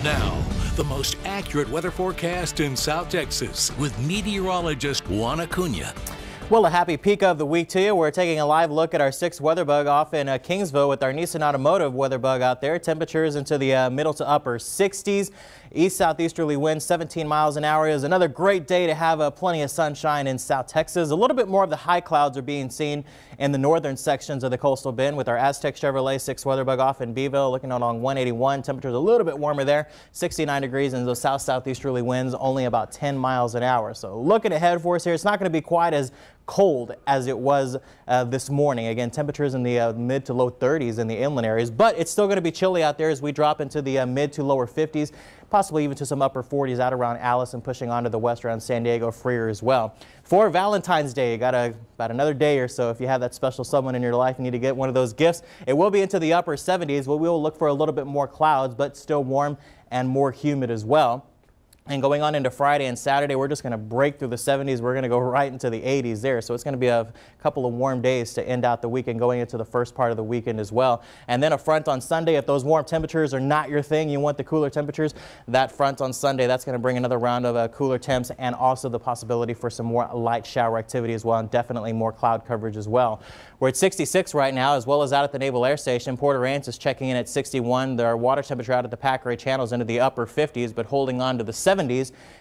Now, the most accurate weather forecast in South Texas with meteorologist Juan Acuna. Well, a happy peak of the week to you. We're taking a live look at our 6th weather bug off in Kingsville with our Nissan Automotive weather bug out there. Temperatures into the middle to upper 60s. East-southeasterly winds 17 miles an hour. Is another great day to have plenty of sunshine in South Texas. A little bit more of the high clouds are being seen in the northern sections of the coastal bend with our Aztec Chevrolet 6th weather bug off in Beeville, looking along 181. Temperatures a little bit warmer there, 69 degrees, and those south-southeasterly winds only about 10 miles an hour. So looking ahead for us here, it's not going to be quite as cold as it was this morning. Again, temperatures in the mid to low 30s in the inland areas, but it's still going to be chilly out there as we drop into the mid to lower 50s, possibly even to some upper 40s out around Alice and pushing onto the west around San Diego Freer as well. For Valentine's Day, you got about another day or so. If you have that special someone in your life, you need to get one of those gifts. It will be into the upper 70s. We will look for a little bit more clouds, but still warm and more humid as well. And going on into Friday and Saturday, we're just going to break through the 70s. We're going to go right into the 80s there. So it's going to be a couple of warm days to end out the weekend, going into the first part of the weekend as well. And then a front on Sunday. If those warm temperatures are not your thing, you want the cooler temperatures, that front on Sunday, that's going to bring another round of cooler temps and also the possibility for some more light shower activity as well, and definitely more cloud coverage as well. We're at 66 right now, as well as out at the Naval Air Station. Port Aransas checking in at 61. Our water temperature out at the Packeray channels into the upper 50s, but holding on to the 70s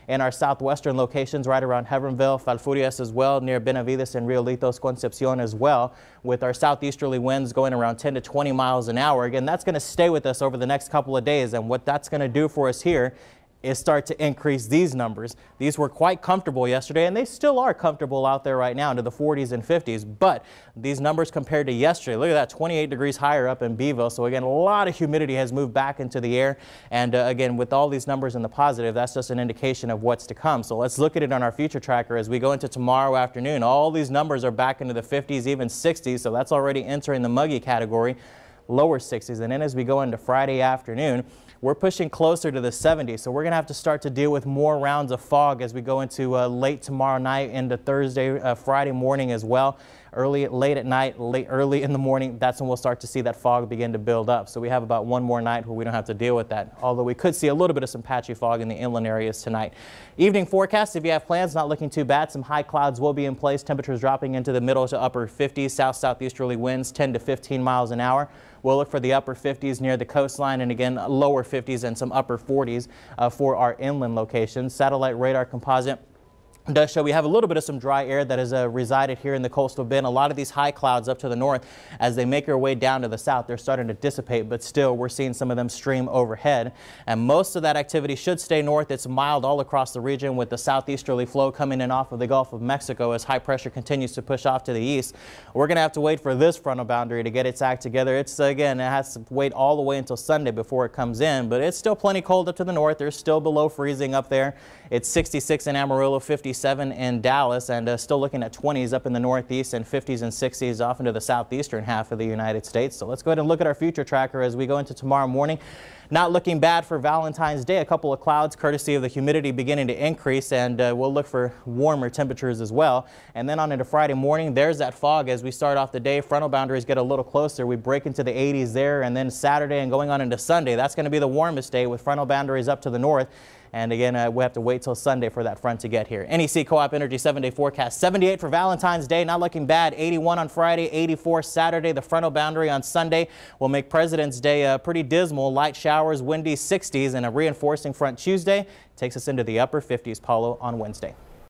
in our southwestern locations right around Heronville, Falfurrias as well, near Benavides and Riolitos, Concepcion as well, with our southeasterly winds going around 10 to 20 miles an hour. Again, that's going to stay with us over the next couple of days, and what that's going to do for us here is start to increase these numbers. These were quite comfortable yesterday, and they still are comfortable out there right now into the 40s and 50s, but these numbers compared to yesterday, look at that, 28 degrees higher up in Beeville. So again, a lot of humidity has moved back into the air, and again, with all these numbers in the positive, that's just an indication of what's to come. So let's look at it on our future tracker as we go into tomorrow afternoon. All these numbers are back into the 50s, even 60s, so that's already entering the muggy category, lower 60s. And then as we go into Friday afternoon, we're pushing closer to the 70s, so we're going to have to start to deal with more rounds of fog as we go into late tomorrow night into Thursday, Friday morning as well. Late at night, early in the morning, that's when we'll start to see that fog begin to build up. So we have about one more night where we don't have to deal with that, although we could see a little bit of some patchy fog in the inland areas tonight. Evening forecast, if you have plans, not looking too bad. Some high clouds will be in place. Temperatures dropping into the middle to upper 50s. South-southeasterly winds 10 to 15 miles an hour. We'll look for the upper 50s near the coastline, and again, lower 50s and some upper 40s for our inland locations. Satellite radar composite does show we have a little bit of some dry air that has resided here in the coastal bend. A lot of these high clouds up to the north, as they make their way down to the south, they're starting to dissipate, but still we're seeing some of them stream overhead. And most of that activity should stay north. It's mild all across the region with the southeasterly flow coming in off of the Gulf of Mexico as high pressure continues to push off to the east. We're going to have to wait for this frontal boundary to get its act together. It's again, it has to wait all the way until Sunday before it comes in, but it's still plenty cold up to the north. There's still below freezing up there. It's 66 in Amarillo, 57 in Dallas, and still looking at 20s up in the northeast and 50s and 60s off into the southeastern half of the United States. So let's go ahead and look at our future tracker as we go into tomorrow morning. Not looking bad for Valentine's Day. A couple of clouds courtesy of the humidity beginning to increase, and we'll look for warmer temperatures as well. And then on into Friday morning, there's that fog as we start off the day. Frontal boundaries get a little closer. We break into the 80s there, and then Saturday and going on into Sunday, that's going to be the warmest day with frontal boundaries up to the north. And again, we have to wait till Sunday for that front to get here. NEC Co-op Energy 7-day forecast. 78 for Valentine's Day, not looking bad. 81 on Friday, 84 Saturday. The frontal boundary on Sunday will make President's Day pretty dismal. Light showers, windy 60s, and a reinforcing front Tuesday takes us into the upper 50s, Paulo, on Wednesday.